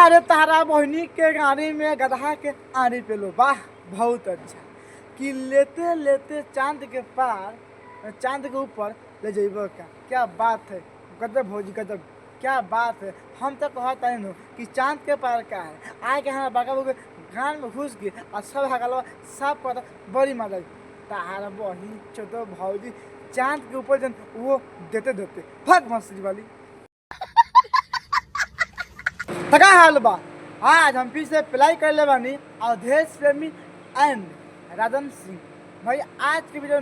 बाहर तारा बहनी के गाड़ी में गधा के आरी पे लो। वाह बहुत अच्छा कि लेते लेते चांद के पार चांद के ऊपर ले जेबो का। क्या बात है गजब भौजी गजब, क्या बात है। हम तो कहता है कि चांद के पार का है आए के हमारा बागा के गान में घुस गए और सब हगलवा सब कहता बड़ी मजा आई। तारा बहनी चौदह भौजी चांद के ऊपर जन वो देते देते भाग मछली वाली तका हाल बा। आज हम फिर से अप्लाई कर ले बानी अवधेश प्रेमी एंड राजन सिंह भाई। आज के वीडियो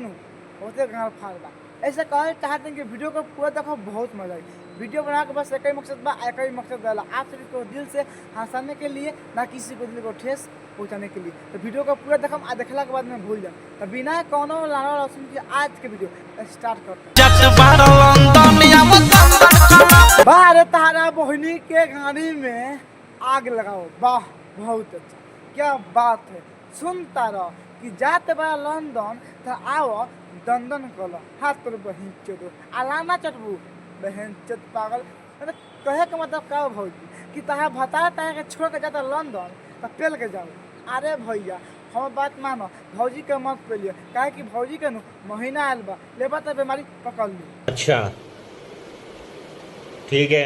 होते गाँव फाड़ बा ऐसे कहना चाहते हैं कि वीडियो को पूरा देखो बहुत मजा आई। वीडियो बना के बस एक ही मकसद बा, एक ही मकसद डाला आप सभी को दिल से हंसाने के लिए, ना किसी को दिल को ठेस पहुंचाने के लिए। तो वीडियो को पूरा देखम आ देखला के बाद में भूल जाए तो बिना कोनो लाना सुन के आज के वीडियो स्टार्ट करते हैं। बाहर तारा बहनी के गाड़ी में आग लगाओ। वाह बहुत अच्छा, क्या बात है। सुनता रहो कि जाते बा लंदन तो आओ दंदन कलो हाथ पर बहन चोदो अलाना चटबू बहन चट पागल। मतलब कहे के मतलब का भौजी कि तहा बता तहा के छोड़ के जाता लंदन तो पेल के जाओ। अरे भैया हम बात मानो भौजी के मत पेलिए काहे कि भौजी के महीना आयल बा लेबा तो बीमारी पकड़ ली। अच्छा ठीक है।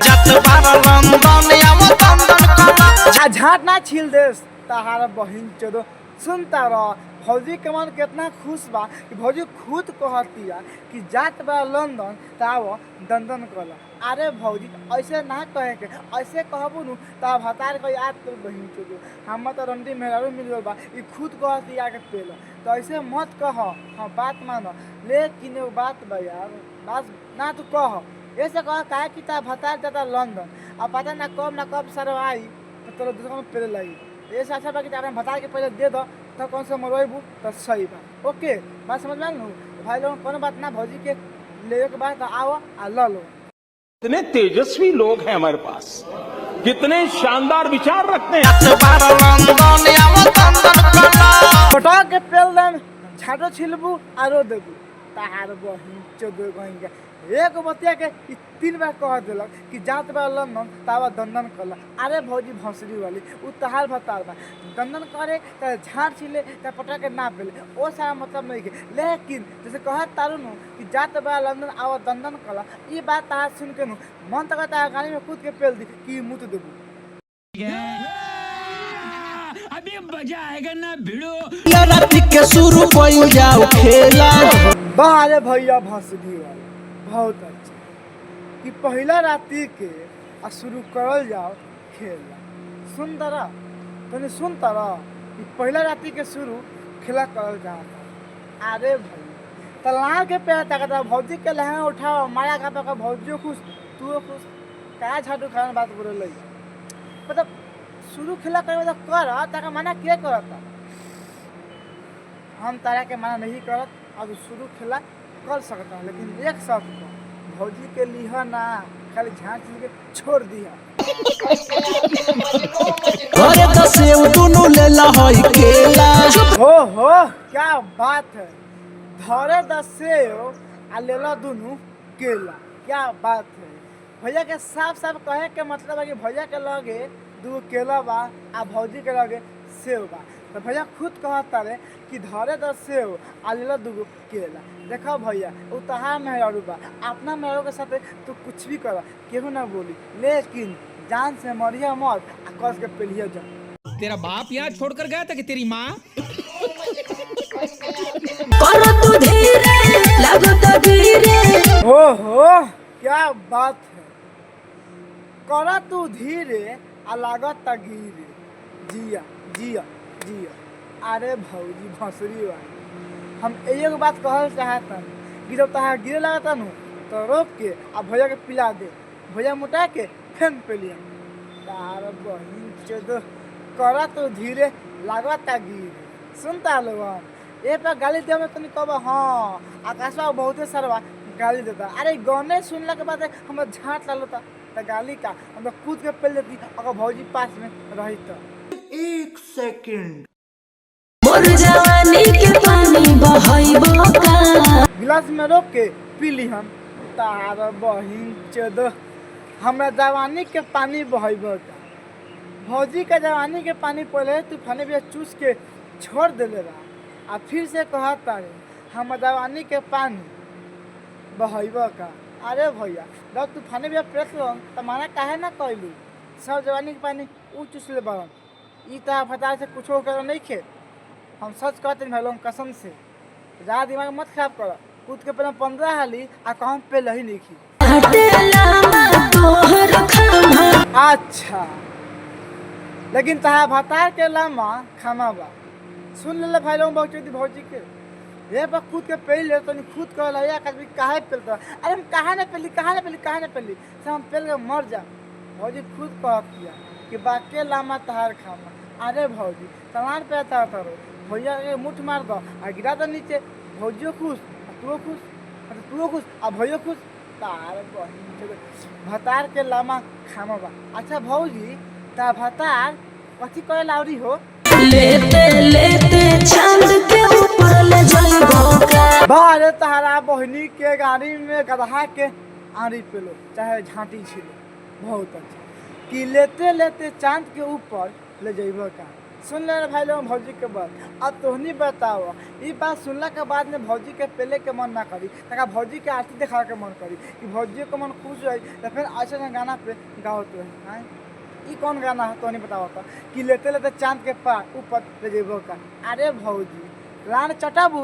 झाट ना छील देस तहार बहन चोदो। सुनता रह भौजी के मन कितना खुश बा कि भौजी खुद कहतिया कि जात बा लंदन ताव दंदन कला। अरे भौजी ऐसे ना कहे के, ऐसे कहबू नु ता भतार को याद तो बहिन चोदो हम तो रंडी मेहरारू मिल गल बा ई खुद कहतिया के पेल तो ऐसे मत कह। हाँ बात मानो लेकिन वो बात बा यार बात ना तू कह ऐसे कह काहे कि ता भतार जाता लंदन अब पता ना कब सर आई तो तोरा दूसरा में पेले लगी। ऐसे अच्छा बा कि तारा भतार के पहले दे दो तो कौन सा मरबू तो सही बा। ओके बात समझ में आलू भाई लोग कोनो बात ना भौजी के ले के बाद आओ आ ल लो। कितने तेजस्वी लोग हैं हमारे पास, कितने शानदार विचार रखते हैं। फटा के पेल देन झाड़ो छिलबू आरो देबू ताहार बहिन चोदो गइंगा। एक बतिया के तीन बार कह दिलक कि जात बा लंदन तावा दंदन कला। अरे भौजी भौसरी वाली उ तहार भतार बा दंदन करे त झाड़ छिले त पटा के ना पेले ओ सारा मतलब नहीं के। लेकिन जैसे कह तारू नु कि जात बा लंदन आवा दंदन कला ई बात ताहार सुन के नु मन तक ताहार गाड़ी में कूद के पेल दी कि मुत देबू। अभी मजा आएगा ना भिड़ो रात के शुरू कोई जाओ खेला। बाहर भैया भौसरी वाली बहुत अच्छा कि पहला राती के आ शुरू करल जाओ खेला। सुनता रह तने सुनता रह कि पहला राती के शुरू खेला करल जाओ। अरे भाई तला के पे तक भौजी के लहंगा उठाओ मारा का पका भौजियो खुश तू खुश का झाटू खाना बात बोले लई मतलब शुरू खेला करे तो कर ताका मना के करता। हम तारा के मना नहीं करत अब शुरू खेला कर सकता हूँ लेकिन एक शर्त को भौजी के लिहा ना खाली झाँच के छोड़ दिया। अरे तो सेव दोनों ले ला होई केला। हो क्या बात है धरे दस सेव आ लेला दोनों केला। क्या बात है भैया के साफ साफ कहे के मतलब है कि भैया के लगे दो केला बा आ भौजी के लगे सेव बा तो भैया खुद कहता रे कि धरे दस सेव आ लेला दूगो केला। देखो भैया वो तहार मेहरारू बा अपना मेहरारू के साथ तू कुछ भी कर केहू ना बोली लेकिन जान से मरिया मत आ कस के पेलिया जा। तेरा बाप यहाँ छोड़कर गया था कि तेरी माँ ओहो क्या बात है करा तू धीरे आ लागत गिरे जिया जिया जिया। अरे भौजी भसरी वाली हम एगो बात कहल चाहता कि जब तहार गिरे लगता नु तो रोक के आ भैया के पिला दे भैया मोटा के फेन पे लिया। तार बहिन चोदो करा तो धीरे लागता गिरे। सुनता लोग ए पे गाली दे में तनी कहब हाँ आकाशवा बहुते सरवा गाली देता। अरे गाने सुनला के बाद हम झाट लाता तो गाली का हम कूद के पेल देती अगर भौजी पास में रही तो। एक सेकंड गिलास में रोक के पी ली हम तार बहिन चोदो हमरा जवानी के पानी बहब भौजी के जवानी के पानी पहले तूफानी भी चूस के छोड़ देले रहा आ फिर से कहता रे हम जवानी के पानी बहब का। अरे भैया जब तूफानी भी पेट लन तो माना काहे ना कैलू, सब जवानी के पानी ऊ चूस ले बड़न। ई तो फटा से कुछ कर नहीं खे, हम सच कहते भाई लोग कसम से। ज़्यादा दिमाग मत खराब कर, कूद के पहले 15 हाली आ कहूँ पे ही नहीं खी। अच्छा लेकिन तहा भतार के लामा खामा बा सुन ले भाई लोग बहुत भौजी के ये बा कूद के पेल ले तो खुद कहला या कभी काहे पेलता। अरे हम कहाँ ना पेली सब हम पेल के मर जा। भौजी खुद कह किया कि बाके लामा तहार खामा। अरे भौजी सामान पे आता था रो भैया के मुठ मार दो और गिरा दो नीचे। भौजियो खुश तू खुश आ भैया खुश। तार भतार के लामा खामा बा। अच्छा भौजी ता भतार कथी करे लाउरी हो? लेते चांद के ऊपर ले जाइबो का। बारे तहरा बहनी के गाड़ी में गधा के आरी पे लो चाहे झांटी छिलो। बहुत अच्छा कि लेते चांद के ऊपर ले जाइबो का। सुन ले भाई लोग भौजी के बात। अब तोहनी बताओ ये बात सुनला के बाद में भौजी के पेले के मन ना करी तका भौजी के आरती दिखा के मन करी कि भौजी के मन खुश हो तो फिर ऐसा गाना पे गाओ तो है। ये कौन गाना है तो नहीं बताओ तो कि लेते चांद के पार ऊपर ले जेबो का। अरे भौजी लान चटाबू